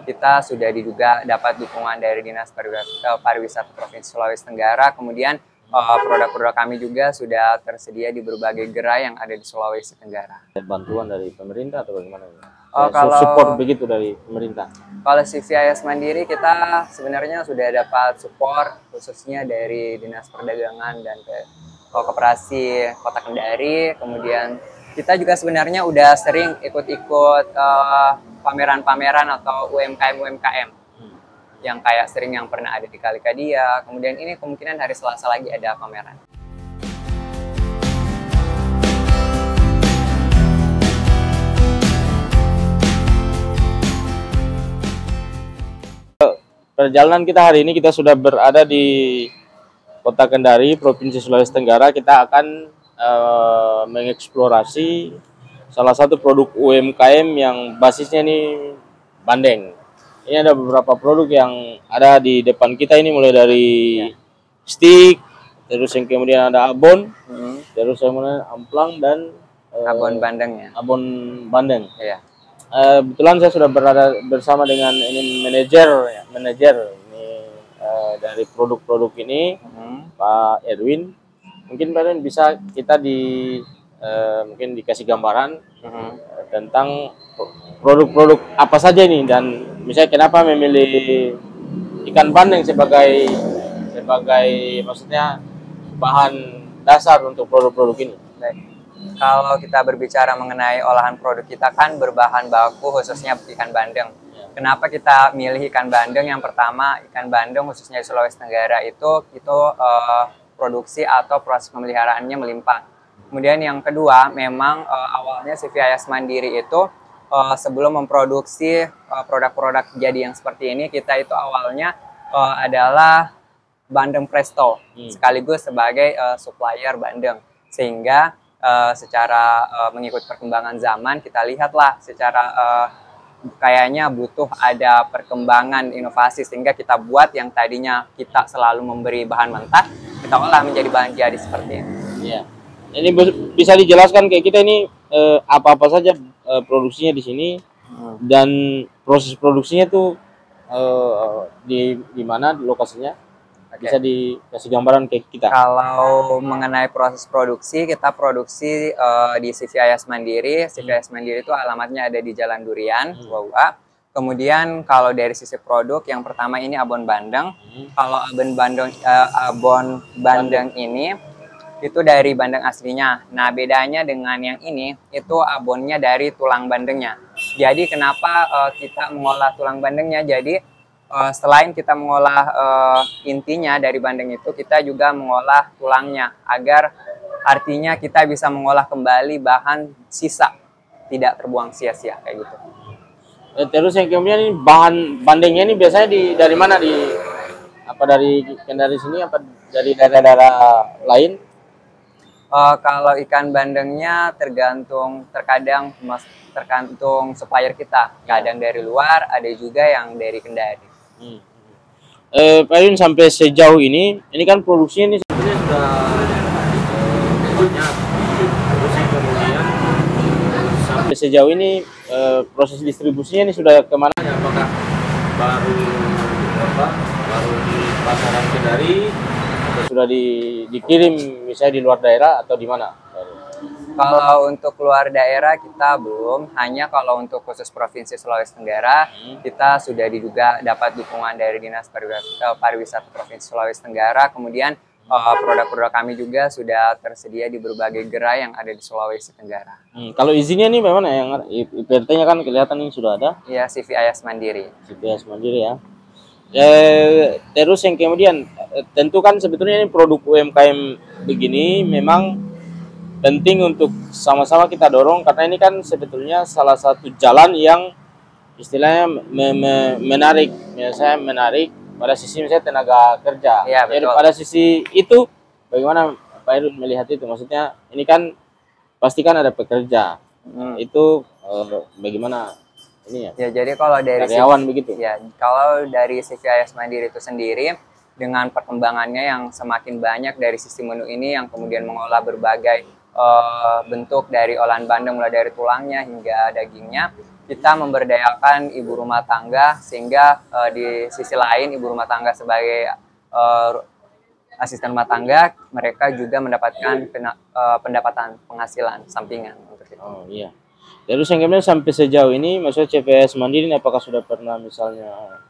Kita sudah diduga dapat dukungan dari Dinas Pariwisata Provinsi Sulawesi Tenggara. Kemudian produk-produk kami juga sudah tersedia di berbagai gerai yang ada di Sulawesi Tenggara. Bantuan dari pemerintah atau bagaimana? Kalau support begitu dari pemerintah? Kalau CVIS Mandiri kita sebenarnya sudah dapat support khususnya dari Dinas Perdagangan dan Koperasi Kota Kendari. Kemudian kita juga sebenarnya udah sering ikut-ikut pameran-pameran atau UMKM yang kayak sering yang pernah ada di Kalikadia. Kemudian ini kemungkinan hari Selasa lagi ada pameran. Perjalanan kita hari ini, kita sudah berada di Kota Kendari, Provinsi Sulawesi Tenggara. Kita akan mengeksplorasi salah satu produk UMKM yang basisnya ini bandeng. Ini ada beberapa produk yang ada di depan kita ini, mulai dari stick, terus yang kemudian ada abon, terus kemudian amplang dan abon bandengnya. Abon bandeng. Iya. Kebetulan saya sudah berada bersama dengan ini manajer ini dari produk-produk ini, Pak Erwin. Mungkin Pak Erwin bisa kita mungkin dikasih gambaran tentang produk-produk apa saja ini, dan misalnya kenapa memilih ikan bandeng sebagai maksudnya bahan dasar untuk produk-produk ini. Baik. Kalau kita berbicara mengenai olahan produk kita kan berbahan baku khususnya ikan bandeng. Kenapa kita milih ikan bandeng? Yang pertama, ikan bandeng khususnya di Sulawesi Tenggara itu produksi atau proses pemeliharaannya melimpah. Kemudian yang kedua, memang awalnya CVIS Mandiri itu sebelum memproduksi produk-produk jadi yang seperti ini, kita itu awalnya adalah bandeng presto, sekaligus sebagai supplier bandeng. Sehingga secara mengikut perkembangan zaman, kita lihatlah secara kayaknya butuh ada perkembangan inovasi, sehingga kita buat yang tadinya kita selalu memberi bahan mentah, kita olah menjadi bahan jadi seperti ini. Iya. Ini bisa dijelaskan kayak kita ini apa-apa saja produksinya di sini, dan proses produksinya tuh di mana lokasinya? Bisa dikasih gambaran ke kita? Kalau mengenai proses produksi, kita produksi di CVIS Mandiri. CVIS Mandiri itu alamatnya ada di Jalan Durian, Wawa. Kemudian kalau dari sisi produk, yang pertama ini abon bandeng. Kalau abon bandeng ini itu dari bandeng aslinya. Nah, bedanya dengan yang ini, itu abonnya dari tulang bandengnya. Jadi kenapa kita mengolah tulang bandengnya? Jadi selain kita mengolah intinya dari bandeng itu, kita juga mengolah tulangnya, agar artinya kita bisa mengolah kembali bahan sisa, tidak terbuang sia-sia kayak gitu. Terus yang kemudian ini bahan bandengnya ini biasanya dari mana? Dari Kendari sini apa dari daerah-daerah lain? Kalau ikan bandengnya tergantung supplier kita. Kadang dari luar, ada juga yang dari Kendari. Pak Yun, sampai sejauh ini kan produksinya ini sebenarnya sudah banyak. Terus yang kemudian sampai sejauh ini proses distribusinya ini sudah kemana? Apakah baru di pasaran Kendari, atau sudah dikirim misalnya di luar daerah, atau di mana? Kalau untuk luar daerah kita belum, hanya kalau untuk khusus Provinsi Sulawesi Tenggara, kita sudah diduga dapat dukungan dari Dinas Pariwisata Provinsi Sulawesi Tenggara. Kemudian produk-produk kami juga sudah tersedia di berbagai gerai yang ada di Sulawesi Tenggara. Kalau izinnya nih memang yang IPRT-nya kan kelihatan ini sudah ada? Iya, CVIS Mandiri. CVIS Mandiri ya. Terus yang kemudian tentu kan sebetulnya ini produk UMKM begini memang penting untuk sama-sama kita dorong, karena ini kan sebetulnya salah satu jalan yang istilahnya menarik pada sisi misalnya tenaga kerja. Ya, jadi pada sisi itu bagaimana Pak Irun melihat itu? Maksudnya ini kan pasti kan ada pekerja, itu bagaimana ini ya? Ya, jadi kalau dari karyawan begitu. Ya, kalau dari CVIS Mandiri itu sendiri, dengan perkembangannya yang semakin banyak dari sisi menu ini, yang kemudian mengolah berbagai bentuk dari olahan bandeng, mulai dari tulangnya hingga dagingnya, kita memberdayakan ibu rumah tangga, sehingga di sisi lain ibu rumah tangga sebagai asisten rumah tangga, mereka juga mendapatkan pendapatan penghasilan sampingan untuk itu. Oh iya. Terus yang kemudian sampai sejauh ini, maksudnya CVS Mandiri ini apakah sudah pernah misalnya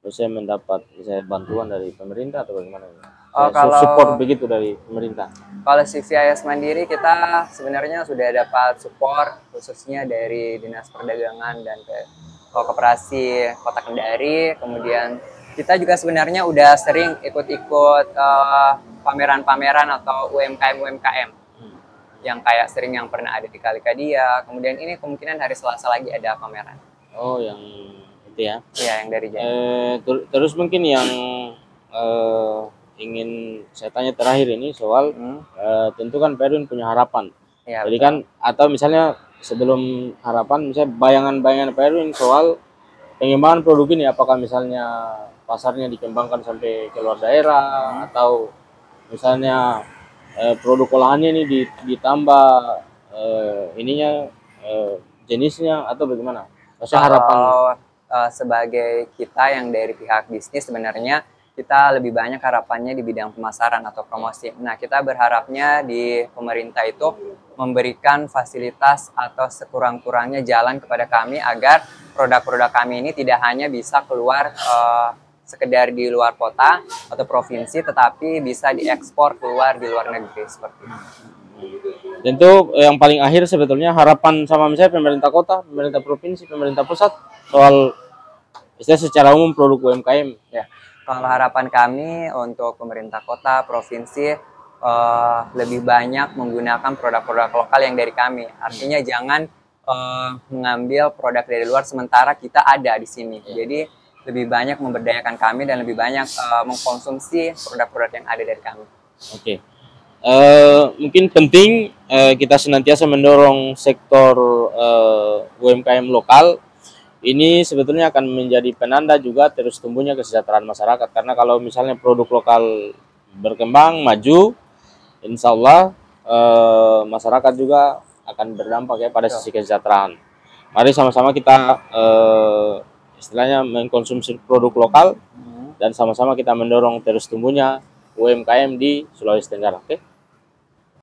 saya mendapat misalnya bantuan dari pemerintah atau bagaimana? Kalau support begitu dari pemerintah? Kalau CVS Mandiri kita sebenarnya sudah dapat support khususnya dari Dinas Perdagangan dan Koperasi Kota Kendari. Kemudian kita juga sebenarnya udah sering ikut-ikut pameran-pameran atau UMKM yang kayak sering yang pernah ada di Kalikadia. Kemudian ini kemungkinan hari Selasa lagi ada pameran. Oh, yang itu ya? Iya, yang dari Jaya. Terus mungkin yang ingin saya tanya terakhir ini soal tentu kan Pak Erwin punya harapan. Ya, jadi betul. Kan atau misalnya sebelum harapan, misalnya bayangan-bayangan Pak Erwin soal pengembangan produk ini, apakah misalnya pasarnya dikembangkan sampai ke luar daerah atau misalnya produk olahannya ini ditambah ininya jenisnya atau bagaimana? Maksudnya harapan sebagai kita yang dari pihak bisnis sebenarnya kita lebih banyak harapannya di bidang pemasaran atau promosi. Nah, kita berharapnya di pemerintah itu memberikan fasilitas atau sekurang-kurangnya jalan kepada kami agar produk-produk kami ini tidak hanya bisa keluar sekedar di luar kota atau provinsi, tetapi bisa diekspor keluar di luar negeri seperti itu. Tentu yang paling akhir sebetulnya harapan sama misalnya pemerintah kota, pemerintah provinsi, pemerintah pusat soal istilah secara umum produk UMKM. Ya, kalau harapan kami untuk pemerintah kota, provinsi lebih banyak menggunakan produk-produk lokal yang dari kami. Artinya jangan mengambil produk dari luar sementara kita ada di sini. Jadi lebih banyak memberdayakan kami dan lebih banyak mengkonsumsi produk-produk yang ada dari kami. Oke. Mungkin penting kita senantiasa mendorong sektor UMKM lokal. Ini sebetulnya akan menjadi penanda juga terus tumbuhnya kesejahteraan masyarakat. Karena kalau misalnya produk lokal berkembang, maju, insya Allah masyarakat juga akan berdampak ya pada sisi kesejahteraan. Mari sama-sama kita istilahnya mengkonsumsi produk lokal dan sama-sama kita mendorong terus tumbuhnya UMKM di Sulawesi Tenggara. Oke?